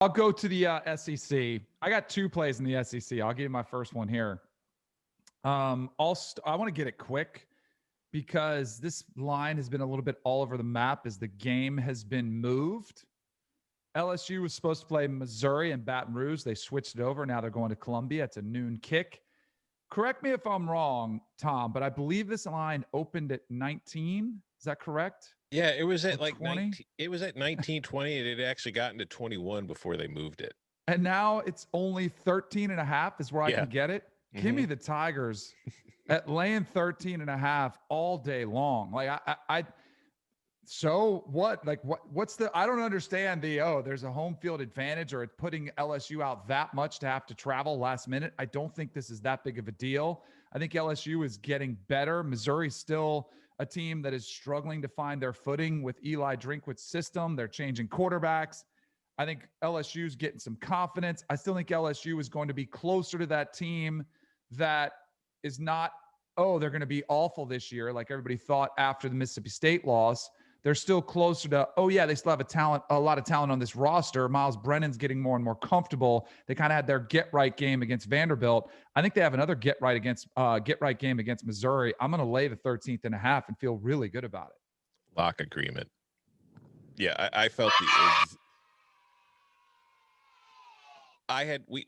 I'll go to the SEC. I got two plays in the SEC. I'll give you my first one here. I want to get it quick because this line has been a little bit all over the map as the game has been moved. LSU was supposed to play Missouri and Baton Rouge. They switched it over. Now they're going to Columbia. It's a noon kick. Correct me if I'm wrong, Tom, but I believe this line opened at 19. Is that correct? Yeah, it was at like 20. 19. It was at 1920, and it had actually gotten to 21 before they moved it. And now it's only 13 and a half is where I can get it. Mm-hmm. Give me the Tigers at laying 13 and a half all day long. Like so what? Like what's the, I don't understand there's a home field advantage or it's putting LSU out that much to have to travel last minute. I don't think this is that big of a deal. I think LSU is getting better. Missouri's still a team that is struggling to find their footing with Eli Drinkwitz's system. They're changing quarterbacks. I think LSU's getting some confidence. I still think LSU is going to be closer to that team that is not, they're going to be awful this year like everybody thought after the Mississippi State loss. They're still closer to, they still have a lot of talent on this roster. Miles Brennan's getting more and more comfortable. They kind of had their get-right game against Vanderbilt. I think they have another get-right game against Missouri. I'm going to lay the 13th and a half and feel really good about it. Lock agreement. Yeah, I felt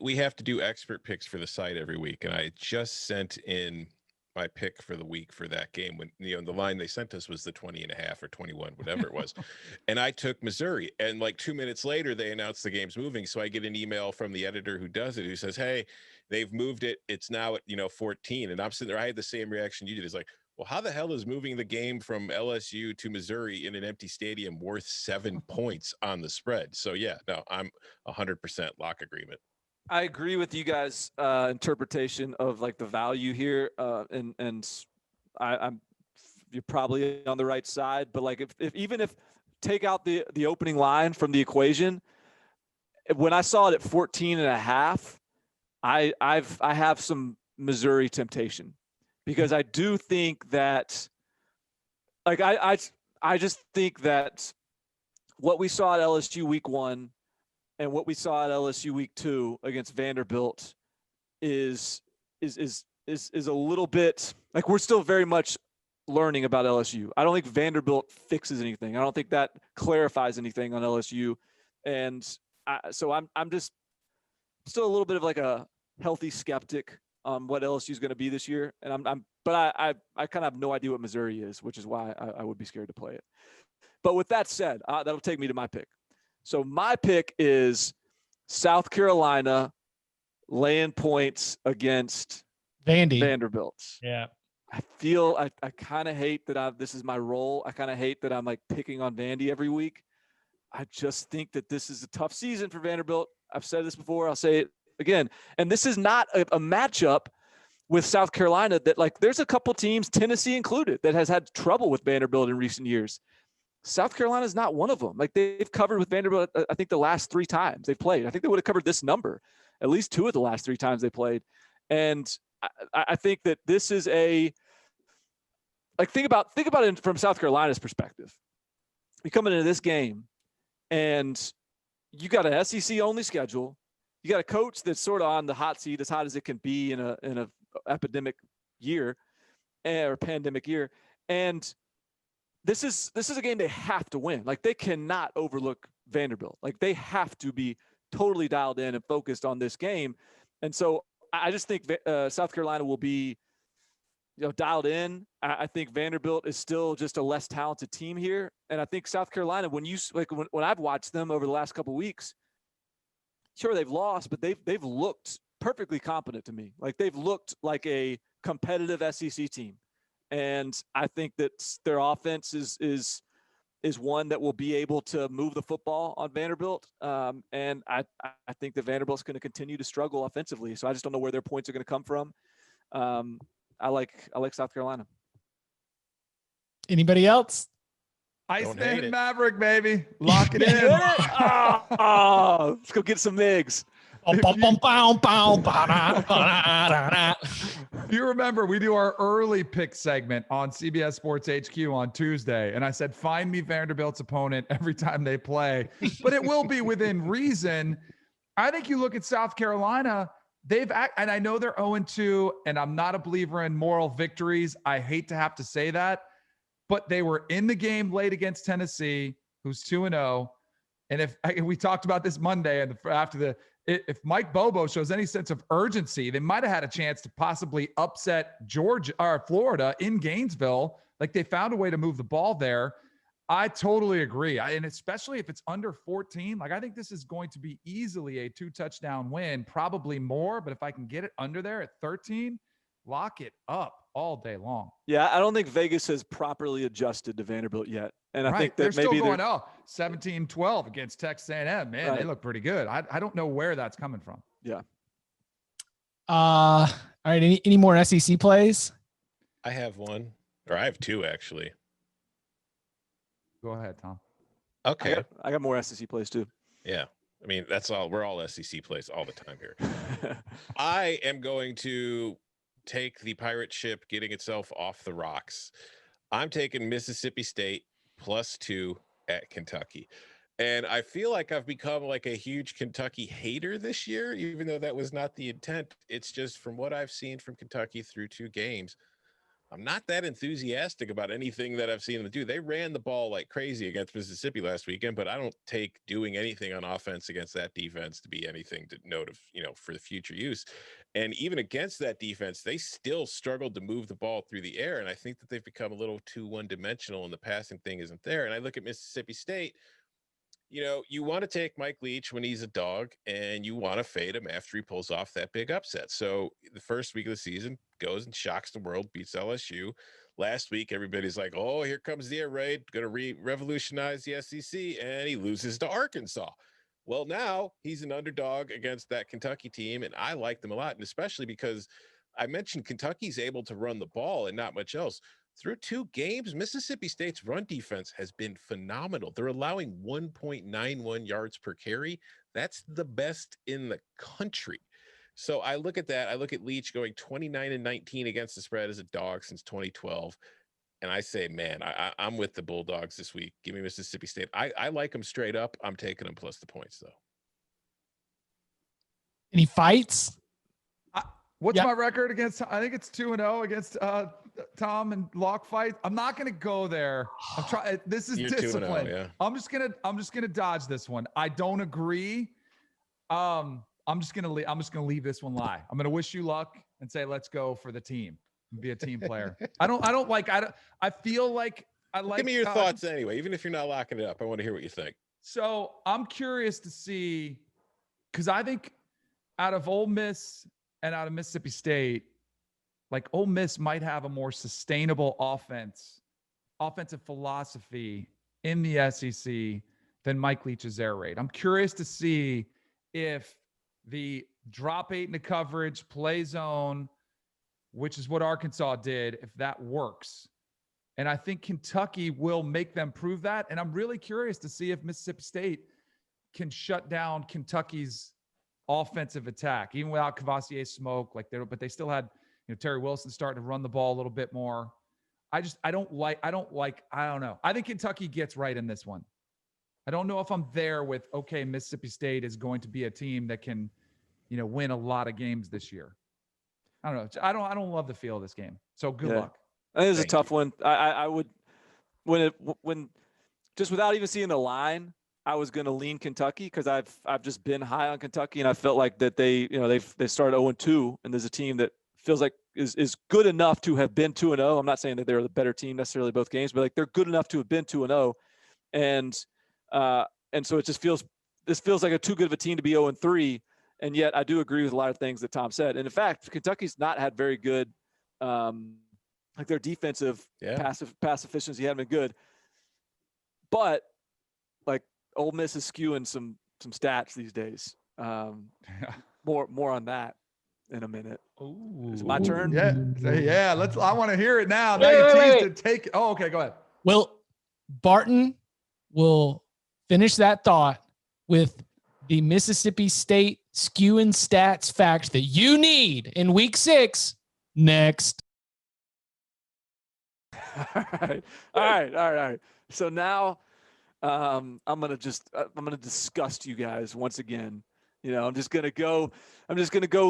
we have to do expert picks for the site every week, and I just sent in my pick for the week for that game when the line they sent us was the 20 and a half or 21, whatever it was. And I took Missouri, and like 2 minutes later they announced the game's moving. So I get an email from the editor who does it, who says, hey, they've moved it. It's now at 14. And I'm sitting there, I had the same reaction you did. It's like, well, how the hell is moving the game from LSU to Missouri in an empty stadium worth 7 points on the spread? So yeah, no, I'm 100% lock agreement. I agree with you guys' interpretation of like the value here, and I'm you're probably on the right side. But like if take out the opening line from the equation, when I saw it at 14 and a half, I have some Missouri temptation because I do think that like I just think that what we saw at LSU week 1. And what we saw at LSU week 2 against Vanderbilt is a little bit like we're still very much learning about LSU. I don't think Vanderbilt fixes anything. I don't think that clarifies anything on LSU, and so I'm just still a little bit of like a healthy skeptic on what LSU is going to be this year. And but I kind of have no idea what Missouri is, which is why I would be scared to play it. But with that said, that'll take me to my pick. So my pick is South Carolina laying points against Vanderbilt. Yeah. I kind of hate that this is my role. I kind of hate that I'm like picking on Vandy every week. I just think that this is a tough season for Vanderbilt. I've said this before. I'll say it again. And this is not a matchup with South Carolina that like there's a couple teams, Tennessee included, that has had trouble with Vanderbilt in recent years. South Carolina is not one of them. Like they've covered with Vanderbilt, I think the last 3 times they played. I think they would have covered this number at least 2 of the last 3 times they played. And I think that this is think about it from South Carolina's perspective. You're coming into this game and you got an SEC only schedule. You got a coach that's sort of on the hot seat, as hot as it can be in a epidemic year or pandemic year. And this is a game they have to win. Like they cannot overlook Vanderbilt. Like they have to be totally dialed in and focused on this game. And so I just think South Carolina will be, dialed in. I think Vanderbilt is still just a less talented team here. And I think South Carolina, when I've watched them over the last couple of weeks, sure they've lost, but they've looked perfectly competent to me. Like they've looked like a competitive SEC team. And I think that their offense is one that will be able to move the football on Vanderbilt. And I think that Vanderbilt's going to continue to struggle offensively. So I just don't know where their points are going to come from. I like South Carolina. Anybody else? Iceman Maverick, baby. Lock it in. Let's go get some eggs. You remember we do our early pick segment on CBS Sports HQ on Tuesday, and I said, find me Vanderbilt's opponent every time they play, but it will be within reason. I think you look at South Carolina, and I know they're 0-2, and I'm not a believer in moral victories. I hate to have to say that, but they were in the game late against Tennessee, who's 2-0. And if we talked about this Monday, and after if Mike Bobo shows any sense of urgency, they might have had a chance to possibly upset Georgia or Florida in Gainesville. Like, they found a way to move the ball there. I totally agree. And especially if it's under 14, like, I think this is going to be easily a 2-touchdown win, probably more. But if I can get it under there at 13, lock it up all day long. Yeah, I don't think Vegas has properly adjusted to Vanderbilt yet. And I think that they're maybe still going, 17-12 against Texas A&M. Man, right. They look pretty good. I don't know where that's coming from. Yeah. All right. Any more SEC plays? I have one, or I have two, actually. Go ahead, Tom. Okay. I got more SEC plays too. Yeah. I mean, that's all. We're all SEC plays all the time here. I am going to take the pirate ship getting itself off the rocks. I'm taking Mississippi State +2 at Kentucky. And I feel like I've become like a huge Kentucky hater this year, even though that was not the intent. It's just from what I've seen from Kentucky through 2 games, I'm not that enthusiastic about anything that I've seen them do. They ran the ball like crazy against Mississippi last weekend, but I don't take doing anything on offense against that defense to be anything to note of, for the future use. And even against that defense, they still struggled to move the ball through the air. And I think that they've become a little too one-dimensional, and the passing thing isn't there. And I look at Mississippi State, you want to take Mike Leach when he's a dog, and you want to fade him after he pulls off that big upset. So the first week of the season goes and shocks the world, beats LSU. Last week, everybody's like, oh, here comes the air raid, going to revolutionize the SEC, and he loses to Arkansas. Well, now he's an underdog against that Kentucky team, and I like them a lot, and especially because I mentioned Kentucky's able to run the ball and not much else. Through 2 games, Mississippi State's run defense has been phenomenal. They're allowing 1.91 yards per carry. That's the best in the country. So I look at that. I look at Leach going 29-19 against the spread as a dog since 2012. And I say, man, I'm with the Bulldogs this week. Give me Mississippi State. I like them straight up. I'm taking them plus the points, though. Any fights? What's my record against? I think it's 2-0 against Tom and lock fight. I'm not going to go there. I'm trying. This is discipline. 2-0, yeah. I'm just gonna dodge this one. I don't agree. I'm just gonna leave this one lie. I'm gonna wish you luck and say let's go for the team. Be a team player. I feel like I like. Give me your thoughts anyway, even if you're not locking it up. I want to hear what you think. So I'm curious to see, because I think out of Ole Miss and out of Mississippi State, like Ole Miss might have a more sustainable offensive philosophy in the SEC than Mike Leach's air raid. I'm curious to see if the drop 8 into coverage, play zone, which is what Arkansas did, if that works. And I think Kentucky will make them prove that. And I'm really curious to see if Mississippi State can shut down Kentucky's offensive attack, even without Cavassier smoke. But they still had, Terry Wilson starting to run the ball a little bit more. I don't know. I think Kentucky gets right in this one. I don't know if I'm there with, okay, Mississippi State is going to be a team that can, win a lot of games this year. I don't know. I don't love the feel of this game. So good luck. I think it's a tough one. I would, when just without even seeing the line, I was going to lean Kentucky because I've just been high on Kentucky, and I felt like that they started 0-2, and there's a team that feels like is good enough to have been 2-0. I'm not saying that they're the better team necessarily both games, but like they're good enough to have been 2-0, and so it just feels like a too good of a team to be 0-3. And yet I do agree with a lot of things that Tom said. And in fact, Kentucky's not had very good, like their defensive pass efficiency hadn't been good. But like Ole Miss is skewing some stats these days. More on that in a minute. Ooh. Is it my turn? Yeah. I want to hear it now. Now you teased to take. Oh, okay. Go ahead. Well, Barton will finish that thought with the Mississippi State skewing stats fact that you need in week 6 next. All right. So now I'm gonna disgust you guys once again. I'm just gonna go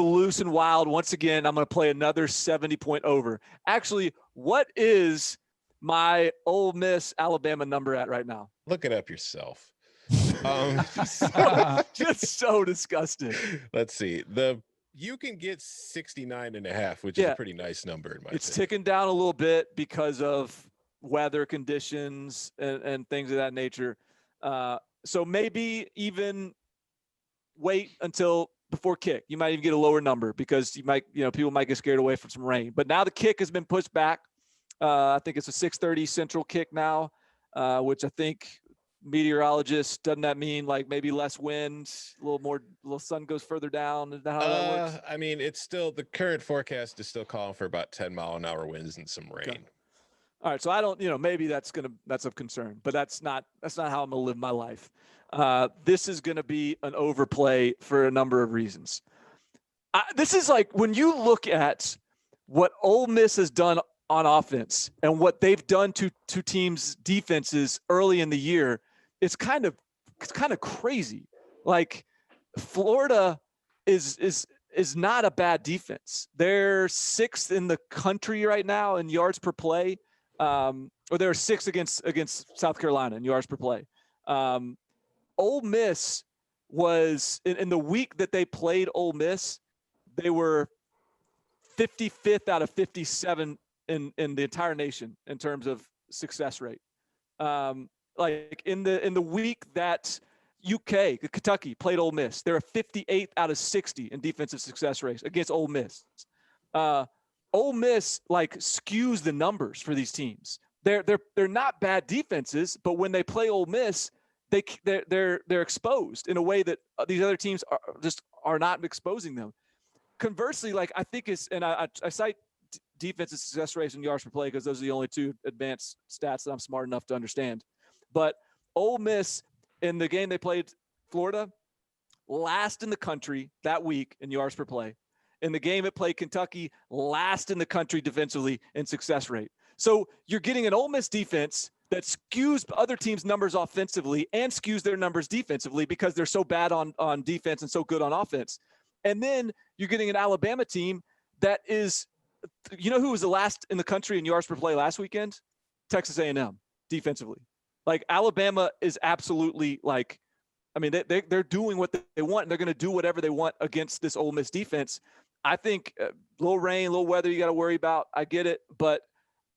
loose and wild once again. I'm gonna play another 70-point over. Actually, what is my Ole Miss Alabama number at right now? Look it up yourself. Just so disgusted. Let's see. You can get 69.5, which is a pretty nice number in my It's opinion. ticking down a little bit because of weather conditions and things of that nature. So maybe even wait until before kick. You might even get a lower number because people might get scared away from some rain. But now the kick has been pushed back. I think it's a 6:30 Central kick now, which I think meteorologists, doesn't that mean like maybe less wind, a little sun goes further down? Is that how that works? I mean, it's still, the current forecast is still calling for about 10-mile-an-hour winds and some rain. Okay. All right, so I don't, maybe that's of concern, but that's not how I'm gonna live my life. This is gonna be an overplay for a number of reasons. This is like when you look at what Ole Miss has done on offense and what they've done to teams' defenses early in the year. It's kind of crazy. Like Florida is not a bad defense. They're 6th in the country right now in yards per play. Or they're 6th against South Carolina in yards per play. Ole Miss was in the week that they played Ole Miss, they were 55th out of 57 in the entire nation in terms of success rate. Like in the week that Kentucky played Ole Miss, they're a 58th out of 60 in defensive success rates against Ole Miss. Ole Miss like skews the numbers for these teams. They're not bad defenses, but when they play Ole Miss, they're exposed in a way that these other teams are not exposing them. Conversely, like I think I cite defensive success rates and yards per play because those are the only two advanced stats that I'm smart enough to understand. But Ole Miss in the game they played Florida, last in the country that week in yards per play. In the game it played Kentucky, last in the country defensively in success rate. So you're getting an Ole Miss defense that skews other teams' numbers offensively and skews their numbers defensively because they're so bad on defense and so good on offense. And then you're getting an Alabama team that is, who was the last in the country in yards per play last weekend? Texas A&M defensively. Like Alabama is absolutely like, I mean, they're doing what they want, and they're going to do whatever they want against this Ole Miss defense. I think little rain, little weather you got to worry about. I get it, but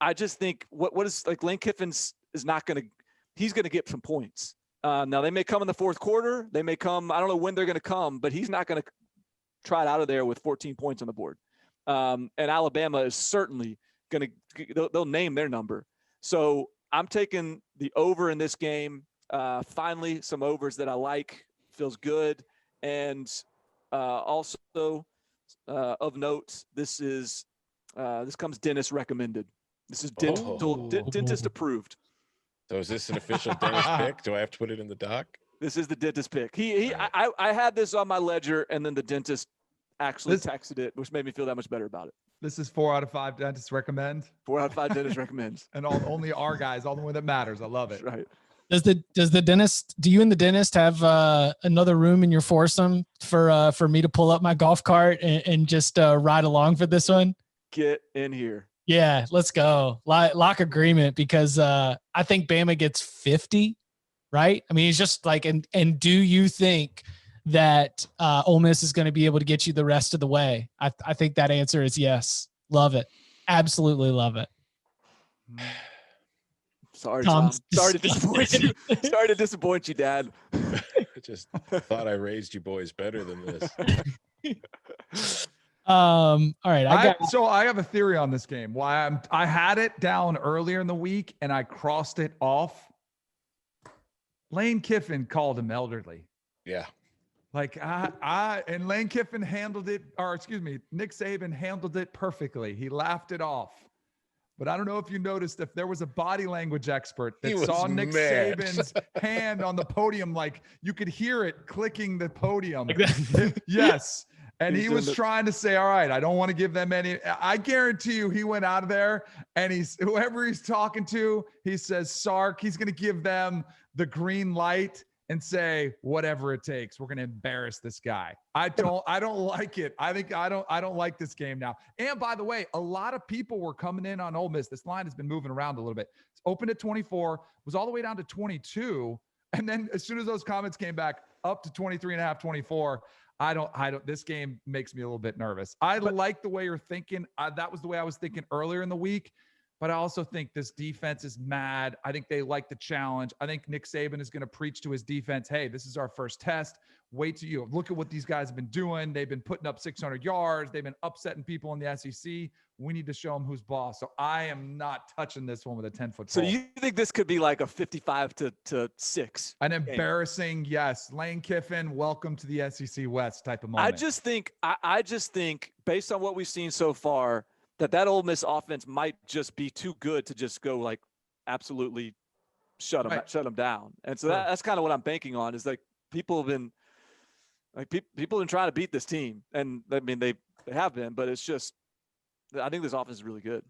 I just think what is like Lane Kiffin's is not going to – he's going to get some points. Now, they may come in the fourth quarter. They may come – I don't know when they're going to come, but he's not going to trot out of there with 14 points on the board. And Alabama is certainly going to – they'll name their number. So I'm taking the over in this game. Finally, some overs that I like. Feels good. And also of note, this comes dentist recommed. This is dentist approved. So is this an official dentist pick? Do I have to put it in the doc? This is the dentist pick. I had this on my ledger, and then the dentist actually texted it, which made me feel that much better about it. This is 4 out of 5 dentists recommend. 4 out of 5 dentists recommends. And only our guys, all the one that matters. I love it. Right. Do you and the dentist have another room in your foursome for me to pull up my golf cart and just ride along for this one? Get in here. Yeah, let's go. Lock agreement, because I think Bama gets 50, right? I mean, it's just like, and do you think that Ole Miss is going to be able to get you the rest of the way? I think that answer is yes. Love it. Absolutely love it. Sorry, Tom. Sorry to disappoint you. Sorry to disappoint you, Dad. I just thought I raised you boys better than this. All right. So I have a theory on this game. I had it down earlier in the week and I crossed it off. Lane Kiffin called him elderly. Yeah. Like and Lane Kiffin handled it, or excuse me, Nick Saban handled it perfectly. He laughed it off. But I don't know if you noticed if there was a body language expert He that was saw Nick mad. Saban's hand on the podium, like you could hear it clicking the podium. Like that. Yes. And He's he doing was trying to say, all right, I don't want to give them any. I guarantee you he went out of there and whoever he's talking to, he says, Sark, he's going to give them the green light and say, whatever it takes, we're going to embarrass this guy. I don't like it. I don't like this game now. And by the way, a lot of people were coming in on Ole Miss. This line has been moving around a little bit. It's opened at 24, was all the way down to 22. And then as soon as those comments came back up to 23.5, 24, this game makes me a little bit nervous. I like the way you're thinking. That was the way I was thinking earlier in the week. But I also think this defense is mad. I think they like the challenge. I think Nick Saban is going to preach to his defense, hey, this is our first test. Wait till you look at what these guys have been doing. They've been putting up 600 yards. They've been upsetting people in the SEC. We need to show them who's boss. So I am not touching this one with a 10-foot So pole. do you think this could be like a 55-6? An embarrassing, yes. Lane Kiffin, welcome to the SEC West type of moment. I just think based on what we've seen so far, that Ole Miss offense might just be too good to just go like absolutely shut them down. And so that's kind of what I'm banking on is like people have been trying to beat this team. And I mean, they have been, but it's just, I think this offense is really good.